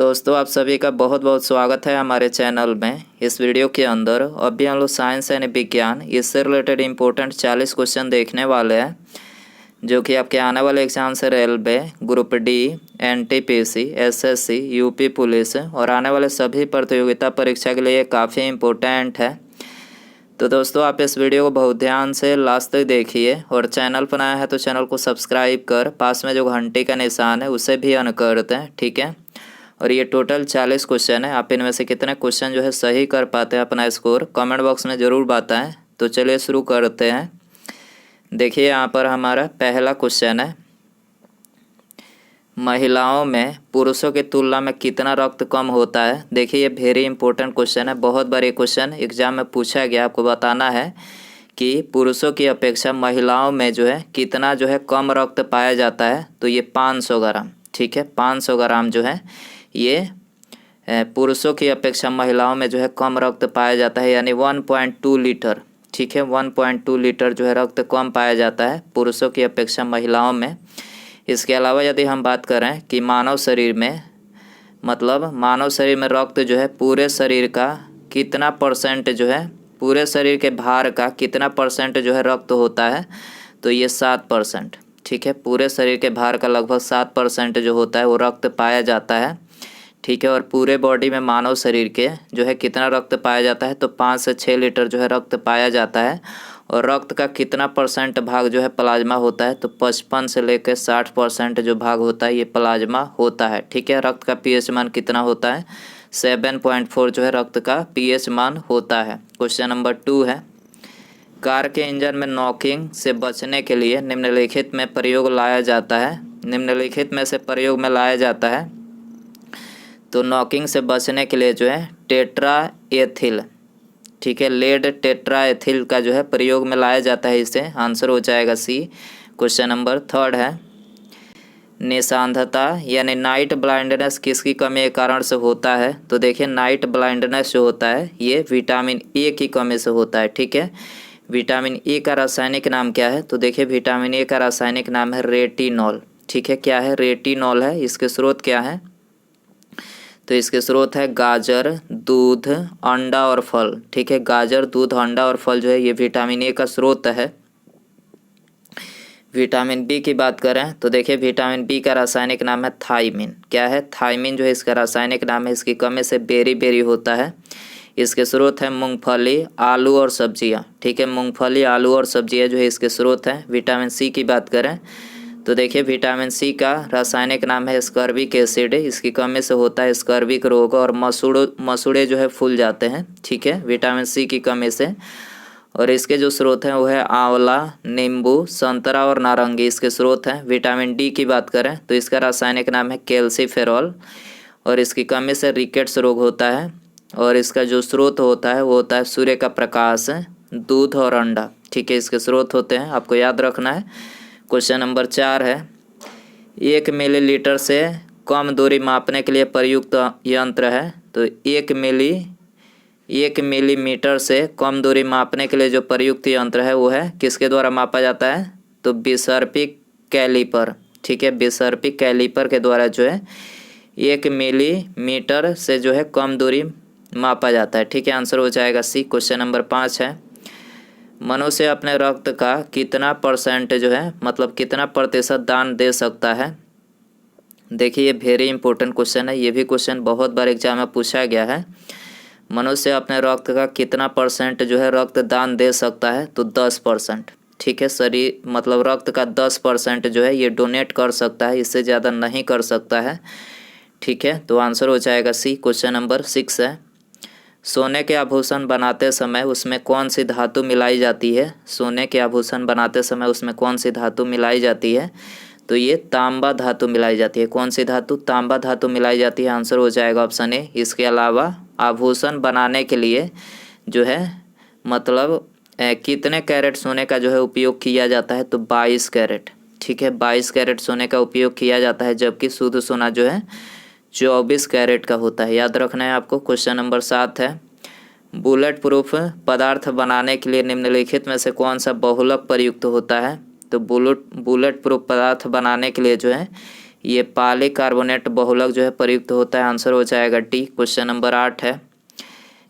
दोस्तों आप सभी का बहुत बहुत स्वागत है हमारे चैनल में। इस वीडियो के अंदर अभी हम लोग साइंस यानी विज्ञान इससे रिलेटेड इम्पोर्टेंट 40 क्वेश्चन देखने वाले हैं, जो कि आपके आने वाले एग्जाम से railway, group D, NTPC, SSC, UP police और आने वाले सभी प्रतियोगिता परीक्षा के लिए काफ़ी इम्पोर्टेंट है। तो दोस्तों आप इस वीडियो को बहुत ध्यान से लास्ट तक देखिए और चैनल पर आया है तो चैनल को सब्सक्राइब कर पास में जो घंटी का निशान है उसे भी ऑन कर दें, ठीक है। और ये टोटल 40 क्वेश्चन है। आप इनमें से कितने क्वेश्चन जो है सही कर पाते हैं अपना स्कोर कमेंट बॉक्स में ज़रूर बताएं। तो चलिए शुरू करते हैं। देखिए यहाँ पर हमारा पहला क्वेश्चन है, महिलाओं में पुरुषों की तुलना में कितना रक्त कम होता है। देखिए ये वेरी इंपॉर्टेंट क्वेश्चन है, बहुत बार ये क्वेश्चन एग्जाम में पूछा गया। आपको बताना है कि पुरुषों की अपेक्षा महिलाओं में जो है कितना जो है कम रक्त पाया जाता है। तो ये 500 ग्राम, ठीक है। 500 ग्राम जो है ये पुरुषों की अपेक्षा महिलाओं में जो है कम रक्त पाया जाता है, यानी 1.2 लीटर, ठीक है। 1.2 लीटर जो है रक्त कम पाया जाता है पुरुषों की अपेक्षा महिलाओं में। इसके अलावा यदि हम बात करें कि मानव शरीर में, मतलब मानव शरीर में रक्त जो है पूरे शरीर का कितना परसेंट जो है, पूरे शरीर के भार का कितना परसेंट जो है रक्त होता है, तो ये 7%, ठीक है। पूरे शरीर के भार का लगभग 7% जो होता है वो रक्त पाया जाता है, ठीक है। और पूरे बॉडी में मानव शरीर के जो है कितना रक्त पाया जाता है, तो 5 से 6 लीटर जो है रक्त पाया जाता है। और रक्त का कितना परसेंट भाग जो है प्लाज्मा होता है, तो 55 से लेकर 60% जो भाग होता है ये प्लाज्मा होता है, ठीक है। रक्त का पीएच मान कितना होता है, 7.4 जो है रक्त का पीएच मान होता है। क्वेश्चन नंबर 2 है, कार के इंजन में नॉकिंग से बचने के लिए निम्नलिखित में प्रयोग लाया जाता है। निम्नलिखित में से प्रयोग में लाया जाता है, तो नॉकिंग से बचने के लिए जो है टेट्रा एथिल, ठीक है, लेड टेट्रा एथिल का जो है प्रयोग में लाया जाता है। इसे आंसर हो जाएगा सी। क्वेश्चन नंबर 3 है, निशांधता यानी नाइट ब्लाइंडनेस किसकी कमी के कारण से होता है। तो देखिए नाइट ब्लाइंडनेस जो होता है ये विटामिन ए की कमी से होता है, ठीक है। विटामिन ए का रासायनिक नाम क्या है, तो देखिए विटामिन ए का रासायनिक नाम है रेटिनॉल, ठीक है। क्या है, रेटिनॉल है। इसके स्रोत क्या है, तो इसके स्रोत है गाजर, दूध, अंडा और फल, ठीक है। गाजर, दूध, अंडा और फल जो है ये विटामिन ए का स्रोत है। विटामिन बी की बात करें तो देखिए विटामिन बी का रासायनिक नाम है थायमिन। क्या है, थायमिन जो है इसका रासायनिक नाम है। इसकी कमी से बेरी होता है। इसके स्रोत है मूंगफली, आलू और सब्जियां, ठीक है। मूंगफली, आलू और सब्जियां जो है इसके स्रोत हैं। विटामिन सी की बात करें तो देखिए विटामिन सी का रासायनिक नाम है स्कर्बिक एसिड। इसकी कमी से होता है स्कर्बिक रोग और मसूड़े जो है फूल जाते हैं, ठीक है, विटामिन सी की कमी से। और इसके जो स्रोत हैं वो है आंवला, नींबू, संतरा और नारंगी, इसके स्रोत हैं। विटामिन डी की बात करें तो इसका रासायनिक नाम है कैल्सीफेरॉल और इसकी कमी से रिकेट्स रोग होता है। और इसका जो स्रोत होता है वो होता है सूर्य का प्रकाश, दूध और अंडा, ठीक है, इसके स्रोत होते हैं, आपको याद रखना है। क्वेश्चन नंबर 4 है, 1 मिलीलीटर से कम दूरी मापने के लिए प्रयुक्त यंत्र है। तो 1 मिलीमीटर से कम दूरी मापने के लिए जो प्रयुक्त यंत्र है वो है किसके द्वारा मापा जाता है, तो बिसर्पी कैलीपर, ठीक है। बिसर्पी कैलीपर के द्वारा जो है 1 मिलीमीटर से जो है कम दूरी मापा जाता है, ठीक है। आंसर हो जाएगा सी। क्वेश्चन नंबर 5 है, मनुष्य अपने रक्त का कितना परसेंट जो है, मतलब कितना प्रतिशत दान दे सकता है। देखिए ये वेरी इंपॉर्टेंट क्वेश्चन है, ये भी क्वेश्चन बहुत बार एग्जाम में पूछा गया है। मनुष्य अपने रक्त का कितना परसेंट जो है रक्त दान दे सकता है, तो 10%, ठीक है। शरीर मतलब रक्त का 10% जो है ये डोनेट कर सकता है, इससे ज़्यादा नहीं कर सकता है, ठीक है। तो आंसर हो जाएगा सी। क्वेश्चन नंबर 6 है, सोने के आभूषण बनाते समय उसमें कौन सी धातु मिलाई जाती है। सोने के आभूषण बनाते समय उसमें कौन सी धातु मिलाई जाती है, तो ये तांबा धातु मिलाई जाती है। कौन सी धातु, तांबा धातु मिलाई जाती है। आंसर हो जाएगा ऑप्शन ए। इसके अलावा आभूषण बनाने के लिए जो है मतलब कितने कैरेट सोने का जो है उपयोग किया जाता है, तो 22 कैरेट, ठीक है। 22 कैरेट सोने का उपयोग किया जाता है, जबकि शुद्ध सोना जो है 24 कैरेट का होता है, याद रखना है आपको। क्वेश्चन नंबर 7 है, बुलेट प्रूफ पदार्थ बनाने के लिए निम्नलिखित में से कौन सा बहुलक प्रयुक्त होता है। तो बुलेट प्रूफ पदार्थ बनाने के लिए जो है ये पॉलीकार्बोनेट बहुलक जो है प्रयुक्त होता है। आंसर हो जाएगा डी। क्वेश्चन नंबर 8 है,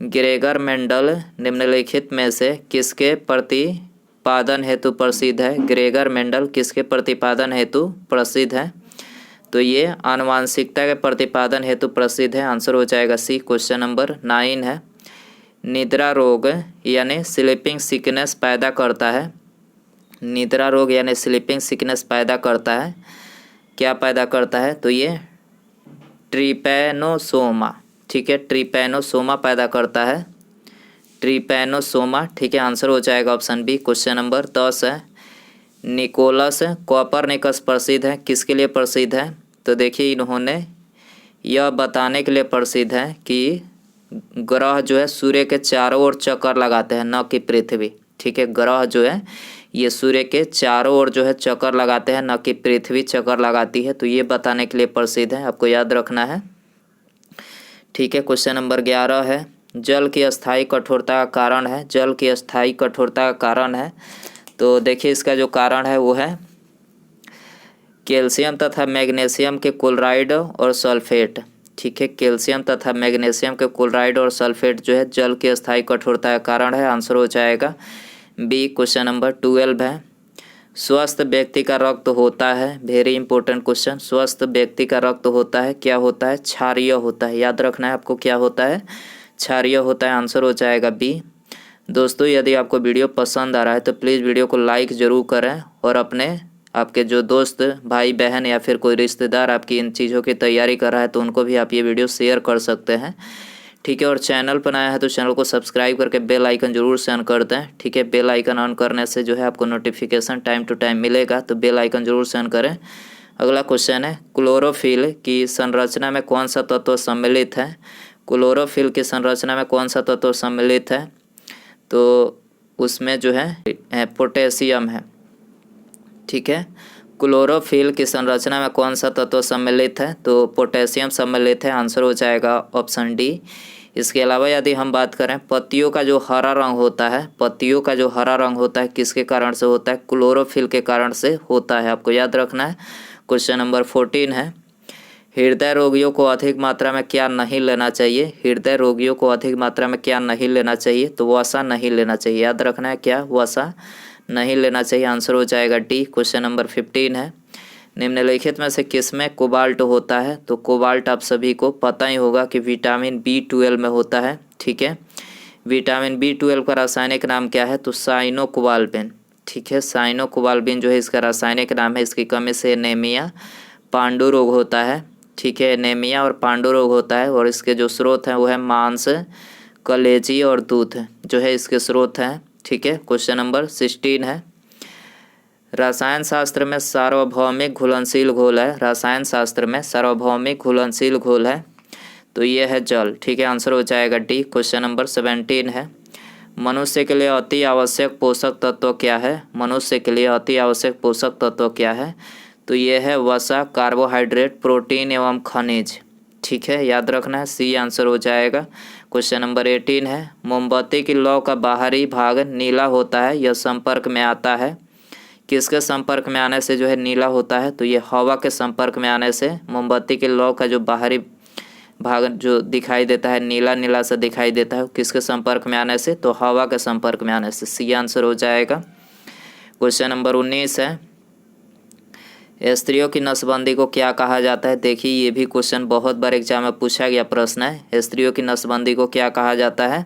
ग्रेगर मेंडल निम्नलिखित में से किसके प्रतिपादन हेतु प्रसिद्ध है? ग्रेगर मेंडल किसके प्रतिपादन हेतु प्रसिद्ध है? तो ये आनुवांशिकता के प्रतिपादन हेतु प्रसिद्ध है। आंसर हो जाएगा सी। क्वेश्चन नंबर 9 है, निद्रा रोग यानी स्लीपिंग सिकनेस पैदा करता है। निद्रा रोग यानी स्लीपिंग सिकनेस पैदा करता है, क्या पैदा करता है? तो ये ट्रिपैनोसोमा, ठीक है, ट्रिपैनोसोमा पैदा करता है, ट्रिपैनोसोमा, ठीक है। आंसर हो जाएगा ऑप्शन बी। क्वेश्चन नंबर 10 है, निकोलस कोपरनिकस प्रसिद्ध है, किसके लिए प्रसिद्ध है? तो देखिए इन्होंने यह बताने के लिए प्रसिद्ध है कि ग्रह जो है सूर्य के चारों ओर चक्कर लगाते हैं, न कि पृथ्वी, ठीक है। ग्रह जो है ये सूर्य के चारों ओर जो है चक्कर लगाते हैं, न कि पृथ्वी चक्कर लगाती है। तो ये बताने के लिए प्रसिद्ध है, आपको याद रखना है, ठीक है। क्वेश्चन नंबर 11 है, जल की अस्थायी कठोरता का कारण है। जल की अस्थायी कठोरता का कारण है, तो देखिए इसका जो कारण है वो है कैल्शियम तथा मैग्नीशियम के क्लोराइड और सल्फेट, ठीक है। कैल्शियम तथा मैग्नीशियम के क्लोराइड और सल्फेट जो है जल की अस्थायी कठोरता का कारण है। आंसर हो जाएगा बी। क्वेश्चन नंबर 12 है, स्वस्थ व्यक्ति का रक्त होता है, वेरी इंपॉर्टेंट क्वेश्चन, स्वस्थ व्यक्ति का रक्त होता है, क्या होता है? क्षारीय होता है, याद रखना है आपको, क्या होता है? क्षारीय होता है। आंसर हो जाएगा बी। दोस्तों यदि आपको वीडियो पसंद आ रहा है तो प्लीज़ वीडियो को लाइक ज़रूर करें और अपने आपके जो दोस्त भाई बहन या फिर कोई रिश्तेदार आपकी इन चीज़ों की तैयारी कर रहा है तो उनको भी आप ये वीडियो शेयर कर सकते हैं, ठीक है। और चैनल पर आया है तो चैनल को सब्सक्राइब करके बेल आइकन जरूर से ऑन कर दें, ठीक है। बेल आइकन ऑन करने से जो है आपको नोटिफिकेशन टाइम टू टाइम मिलेगा, तो बेल आइकन जरूर से ऑन करें। अगला क्वेश्चन है, क्लोरोफिल की संरचना में कौन सा तत्व सम्मिलित है? क्लोरोफिल की संरचना में कौन सा तत्व सम्मिलित है? तो उसमें जो है पोटेशियम है, ठीक है। क्लोरोफिल की संरचना में कौन सा तत्व सम्मिलित है? तो पोटेशियम सम्मिलित है। आंसर हो जाएगा ऑप्शन डी। इसके अलावा यदि हम बात करें पत्तियों का जो हरा रंग होता है, पत्तियों का जो हरा रंग होता है किसके कारण से होता है? क्लोरोफिल के कारण से होता है, आपको याद रखना है। क्वेश्चन नंबर 14 है, हृदय रोगियों को अधिक मात्रा में क्या नहीं लेना चाहिए? हृदय रोगियों को अधिक मात्रा में क्या नहीं लेना चाहिए? तो वसा नहीं लेना चाहिए, याद रखना है, क्या? वसा नहीं लेना चाहिए। आंसर हो जाएगा डी। क्वेश्चन नंबर 15 है, निम्नलिखित में से किसमें कोबाल्ट होता है? तो कोबाल्ट आप सभी को पता ही होगा कि विटामिन B12 में होता है, ठीक है। विटामिन B12 का रासायनिक नाम क्या है? तो साइनोकोबाल्बिन, ठीक है। साइनोकोबाल्बिन जो है इसका रासायनिक नाम है। इसकी कमी से एनीमिया, पांडु रोग होता है, ठीक है। एनीमिया और पांडु रोग होता है और इसके जो स्रोत हैं वो है मांस, कलेजी और दूध जो है इसके स्रोत हैं, ठीक है। क्वेश्चन नंबर 16 है, रसायन शास्त्र में सार्वभौमिक घुलनशील घोल है। रसायन शास्त्र में सार्वभौमिक घुलनशील घोल है, तो ये है जल, ठीक है। आंसर हो जाएगा डी। क्वेश्चन नंबर 17 है, मनुष्य के लिए अति आवश्यक पोषक तत्व क्या है? मनुष्य के लिए अति आवश्यक पोषक तत्व क्या है? तो ये है वसा, कार्बोहाइड्रेट, प्रोटीन एवं खनिज, ठीक है। याद रखना है, सी आंसर हो जाएगा। क्वेश्चन नंबर 18 है, मोमबत्ती की लौ का बाहरी भाग नीला होता है, यह संपर्क में आता है, किसके संपर्क में आने से जो है नीला होता है? तो ये हवा के संपर्क में आने से मोमबत्ती के लौ का जो बाहरी भाग जो दिखाई देता है, नीला नीला सा दिखाई देता है, किसके संपर्क में आने से? तो हवा के संपर्क में आने से, सी आंसर हो जाएगा। क्वेश्चन नंबर 19 है, स्त्रियों की नसबंदी को क्या कहा जाता है? देखिए ये भी क्वेश्चन बहुत बार एग्जाम में पूछा गया प्रश्न है। स्त्रियों की नसबंदी को क्या कहा जाता है?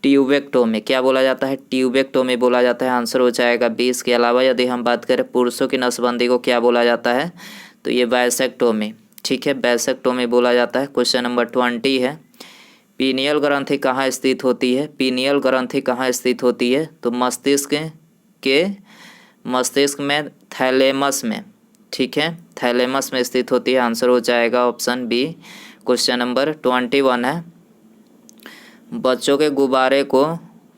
ट्यूबेक्टोमी, क्या बोला जाता है? ट्यूबेक्टोमी बोला जाता है। आंसर हो जाएगा 20। के अलावा यदि हम बात करें पुरुषों की नसबंदी को क्या बोला जाता है? तो ये वैसेक्टोमी, ठीक है, वैसेक्टोमी बोला जाता है। क्वेश्चन नंबर 20 है, पीनियल ग्रंथि कहाँ स्थित होती है? पीनियल ग्रंथि कहाँ स्थित होती है? तो मस्तिष्क में थैलेमस में, ठीक है, थैलेमस में स्थित होती है। आंसर हो जाएगा ऑप्शन बी। क्वेश्चन नंबर 21 है, बच्चों के गुब्बारे को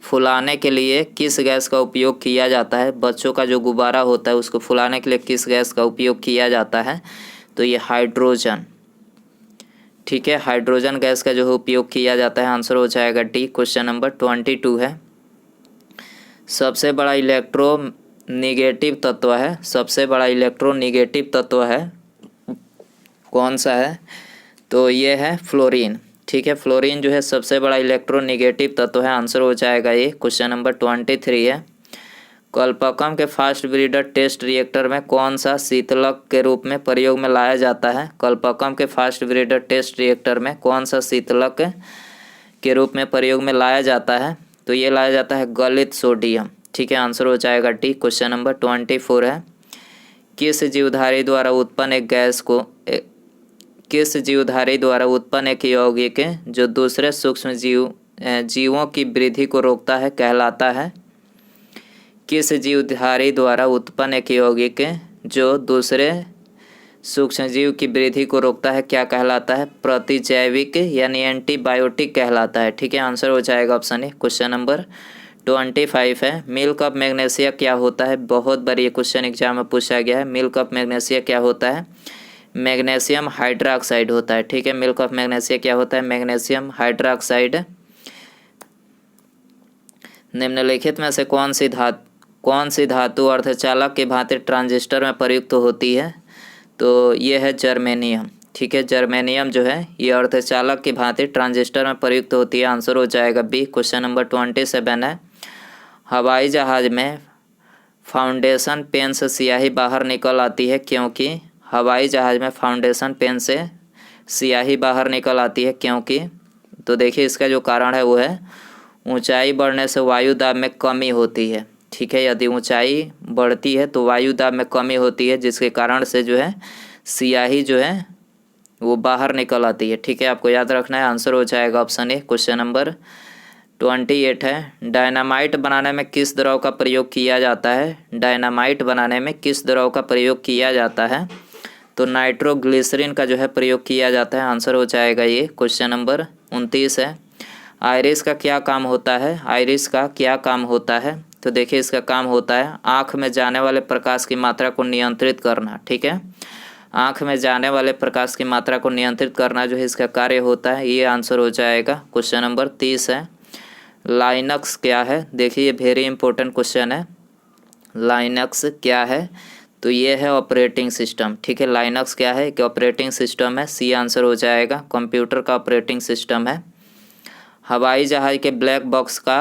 फुलाने के लिए किस गैस का उपयोग किया जाता है? बच्चों का जो गुब्बारा होता है उसको फुलाने के लिए किस गैस का उपयोग किया जाता है? तो ये हाइड्रोजन, ठीक है, हाइड्रोजन गैस का जो है उपयोग किया जाता है। आंसर हो जाएगा डी। क्वेश्चन नंबर 22 है, सबसे बड़ा इलेक्ट्रोनिगेटिव तत्व है, सबसे बड़ा इलेक्ट्रोनिगेटिव तत्व है कौन सा है? तो ये है फ्लोरीन। ठीक है, फ्लोरीन जो है सबसे बड़ा इलेक्ट्रोनेगेटिव तत्व है। आंसर हो जाएगा ये। क्वेश्चन नंबर 23 है, कल्पकम के फास्ट ब्रीडर टेस्ट रिएक्टर में कौन सा शीतलक के रूप में प्रयोग में लाया जाता है? कल्पकम के फास्ट ब्रीडर टेस्ट रिएक्टर में कौन सा शीतलक के रूप में प्रयोग में लाया जाता है? तो ये लाया जाता है गलित सोडियम। ठीक है, आंसर हो जाएगा डी। क्वेश्चन नंबर 24 है, किस जीवधारी द्वारा उत्पन्न एक गैस को किस जीवधारी द्वारा उत्पन्न एक यौगिक जो दूसरे सूक्ष्म जीवों की वृद्धि को रोकता है कहलाता है? किस जीवधारी द्वारा उत्पन्न एक यौगिक जो दूसरे सूक्ष्मजीव की वृद्धि को रोकता है क्या कहलाता है? प्रतिजैविक यानी एंटीबायोटिक कहलाता है। ठीक है, आंसर हो जाएगा ऑप्शन ए। क्वेश्चन नंबर 25 है, मिल्क ऑफ मैग्नीशिया क्या होता है? बहुत बार ये क्वेश्चन एग्जाम में पूछा गया है। मिल्क ऑफ मैग्नीशिया क्या होता है? मैग्नीशियम हाइड्रोक्साइड होता है। ठीक है, मिल्क ऑफ मैग्नीशिया क्या होता है? Magnesium hydroxide. निम्नलिखित में से कौन सी धातु अर्धचालक के भांति ट्रांजिस्टर में प्रयुक्त होती है? तो ये है जर्मेनियम। ठीक है, जर्मेनियम जो है ये अर्धचालक की भांति ट्रांजिस्टर में प्रयुक्त होती है। आंसर हो जाएगा बी। क्वेश्चन नंबर 27 है, हवाई जहाज में फाउंडेशन पेन से स्याही बाहर निकल आती है क्योंकि? हवाई जहाज में फाउंडेशन पेन से स्याही बाहर निकल आती है क्योंकि? तो देखिए इसका जो कारण है वो है ऊंचाई बढ़ने से वायु दाब में कमी होती है। ठीक है, यदि ऊंचाई बढ़ती है तो वायु दाब में कमी होती है, जिसके कारण से जो है स्याही जो है वो बाहर निकल आती है। ठीक है, आपको याद रखना है। आंसर हो जाएगा ऑप्शन ए। क्वेश्चन नंबर 28 है, डायनामाइट बनाने में किस द्रव का प्रयोग किया जाता है? डायनामाइट बनाने में किस द्रव का प्रयोग किया जाता है? तो नाइट्रोग्लिसरीन का जो है प्रयोग किया जाता है। आंसर हो जाएगा ये। क्वेश्चन नंबर 29 है, आइरिस का क्या काम होता है? आइरिस का क्या काम होता है? तो देखिए इसका काम होता है आँख में जाने वाले प्रकाश की मात्रा को नियंत्रित करना। ठीक है, आँख में जाने वाले प्रकाश की मात्रा को नियंत्रित करना जो है इसका कार्य होता है। ये आंसर हो जाएगा। क्वेश्चन नंबर 30 है, लाइनक्स क्या है? देखिए ये वेरी इंपॉर्टेंट क्वेश्चन है। लाइनक्स क्या है? तो ये है ऑपरेटिंग सिस्टम। ठीक है, लाइनक्स क्या है? कि ऑपरेटिंग सिस्टम है। सी आंसर हो जाएगा, कंप्यूटर का ऑपरेटिंग सिस्टम है। हवाई जहाज के ब्लैक बॉक्स का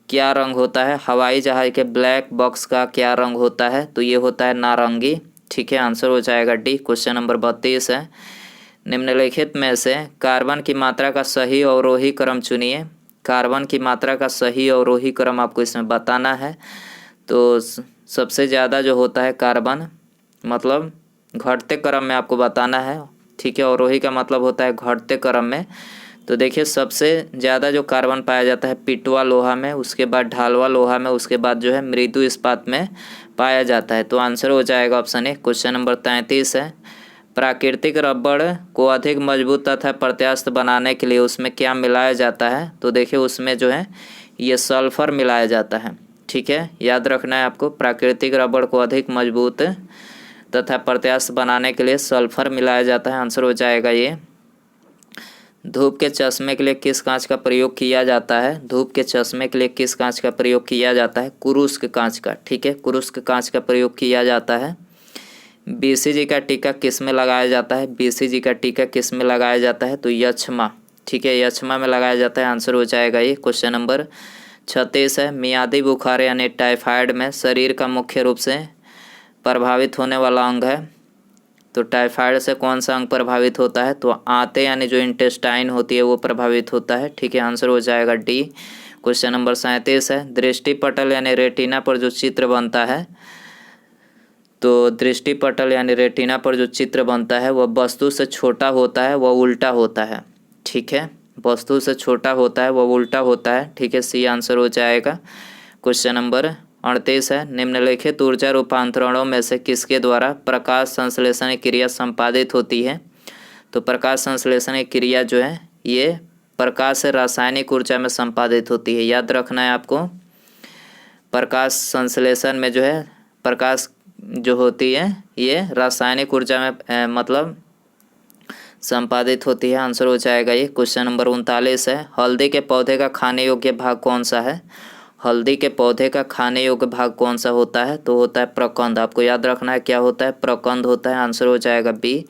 क्या रंग होता है? हवाई जहाज के ब्लैक बॉक्स का क्या रंग होता है? तो ये होता है नारंगी। ठीक है, आंसर हो जाएगा डी। क्वेश्चन नंबर 32 है, निम्नलिखित में से कार्बन की मात्रा का सही अवरोही क्रम चुनिए। कार्बन की मात्रा का सही अवरोही क्रम आपको इसमें बताना है। तो सबसे ज़्यादा जो होता है कार्बन मतलब घटते क्रम में आपको बताना है। ठीक है, अवरोही का मतलब होता है घटते क्रम में। तो देखिए सबसे ज़्यादा जो कार्बन पाया जाता है पिटवा लोहा में, उसके बाद ढालवा लोहा में, उसके बाद जो है मृदु इस्पात में पाया जाता है। तो आंसर हो जाएगा ऑप्शन ए। क्वेश्चन नंबर 33 है, प्राकृतिक रबड़ को अधिक मजबूत तथा प्रत्यास्थ बनाने के लिए उसमें क्या मिलाया जाता है? तो देखिए उसमें जो है ये सल्फर मिलाया जाता है। ठीक है, याद रखना है आपको, प्राकृतिक रबड़ को अधिक मजबूत तथा प्रत्यास्थ बनाने के लिए सल्फर मिलाया जाता है। आंसर हो जाएगा ये। धूप के चश्मे के लिए किस कांच का प्रयोग किया जाता है? धूप के चश्मे के लिए किस कांच का प्रयोग किया जाता है? कुरुस्क कांच का। ठीक है, कुरुस्क कांच का प्रयोग किया जाता है। बीसीजी का टीका किस में लगाया जाता है? बीसीजी का टीका किस में लगाया जाता है? तो यक्ष्मा। ठीक है, यक्ष्मा में लगाया जाता है। आंसर हो जाएगा ये। क्वेश्चन नंबर 36 है, मियादी बुखार यानी टाइफाइड में शरीर का मुख्य रूप से प्रभावित होने वाला अंग है। तो टाइफाइड से कौन सा अंग प्रभावित होता है? तो आंतें यानी जो इंटेस्टाइन होती है वो प्रभावित होता है। ठीक है, आंसर हो जाएगा डी। क्वेश्चन नंबर 37 है, दृष्टिपटल यानी रेटिना पर जो चित्र बनता है, तो दृष्टिपटल यानी रेटिना पर जो चित्र बनता है वह वस्तु से छोटा होता है, वह उल्टा होता है। ठीक है, वस्तु से छोटा होता है वह उल्टा होता है। ठीक है, सी आंसर हो जाएगा। क्वेश्चन नंबर 38 है, निम्नलिखित ऊर्जा रूपांतरणों में से किसके द्वारा प्रकाश संश्लेषण की क्रिया संपादित होती है? तो प्रकाश संश्लेषण की क्रिया जो है ये प्रकाश से रासायनिक ऊर्जा में संपादित होती है। याद रखना है आपको, प्रकाश संश्लेषण में जो है प्रकाश जो होती है ये रासायनिक ऊर्जा में मतलब संपादित होती है। आंसर हो जाएगा ये। क्वेश्चन नंबर 39 है, हल्दी के पौधे का खाने योग्य भाग कौन सा है? हल्दी के पौधे का खाने योग्य भाग कौन सा होता है? तो होता है प्रकंद। आपको याद रखना है क्या होता है? प्रकंद होता है। आंसर हो जाएगा बी।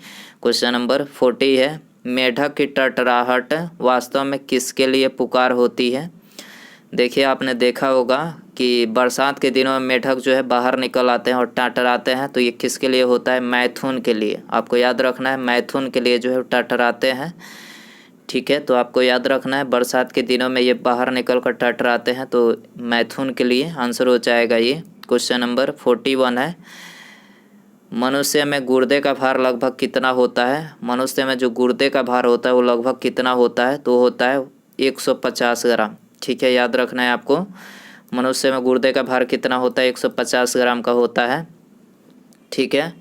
क्वेश्चन नंबर 40 है, मेढक की टटराहट वास्तव में किसके लिए पुकार होती है। देखिए आपने देखा होगा कि बरसात के दिनों में मेढक जो है बाहर निकल आते हैं और टटराते हैं, तो ये किसके लिए होता है, मैथुन के लिए। आपको याद रखना है मैथुन के लिए जो है टटराते हैं, ठीक है। तो आपको याद रखना है बरसात के दिनों में ये बाहर निकल कर टटराते हैं, तो मैथुन के लिए आंसर हो जाएगा ये। क्वेश्चन नंबर 41 है, मनुष्य में गुर्दे का भार लगभग कितना होता है। मनुष्य में जो गुर्दे का भार होता है वो लगभग कितना होता है, तो होता है 150 ग्राम, ठीक है। याद रखना है आपको, मनुष्य में गुर्दे का भार कितना होता है, 150 ग्राम का होता है, ठीक है।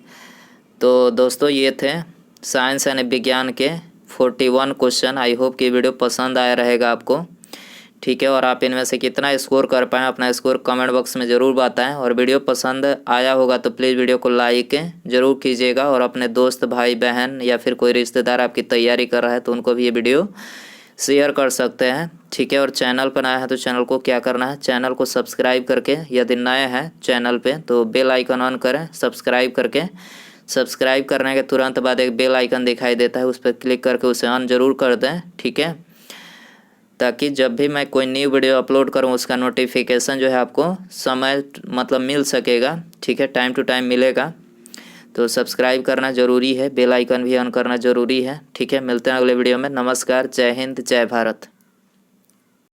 तो दोस्तों ये थे साइंस यानी विज्ञान के 41 क्वेश्चन। आई होप कि वीडियो पसंद आया रहेगा आपको, ठीक है। और आप इनमें से कितना स्कोर कर पाएँ अपना स्कोर कमेंट बॉक्स में ज़रूर बताएं। और वीडियो पसंद आया होगा तो प्लीज़ वीडियो को लाइक ज़रूर कीजिएगा, और अपने दोस्त भाई बहन या फिर कोई रिश्तेदार आपकी तैयारी कर रहा है तो उनको भी ये वीडियो शेयर कर सकते हैं, ठीक है। और चैनल पर नया है तो चैनल को क्या करना है, चैनल को सब्सक्राइब करके, यदि नए हैं चैनल पे तो बेल आइकन ऑन करें सब्सक्राइब करके। सब्सक्राइब करने के तुरंत बाद एक बेल आइकन दिखाई देता है, उस पर क्लिक करके उसे ऑन ज़रूर कर दें, ठीक है, ताकि जब भी मैं कोई न्यू वीडियो अपलोड करूं उसका नोटिफिकेशन जो है आपको समय मतलब मिल सकेगा, ठीक है, टाइम टू टाइम मिलेगा। तो सब्सक्राइब करना ज़रूरी है, बेल आइकन भी ऑन करना ज़रूरी है, ठीक है। मिलते हैं अगले वीडियो में। नमस्कार, जय हिंद, जय भारत।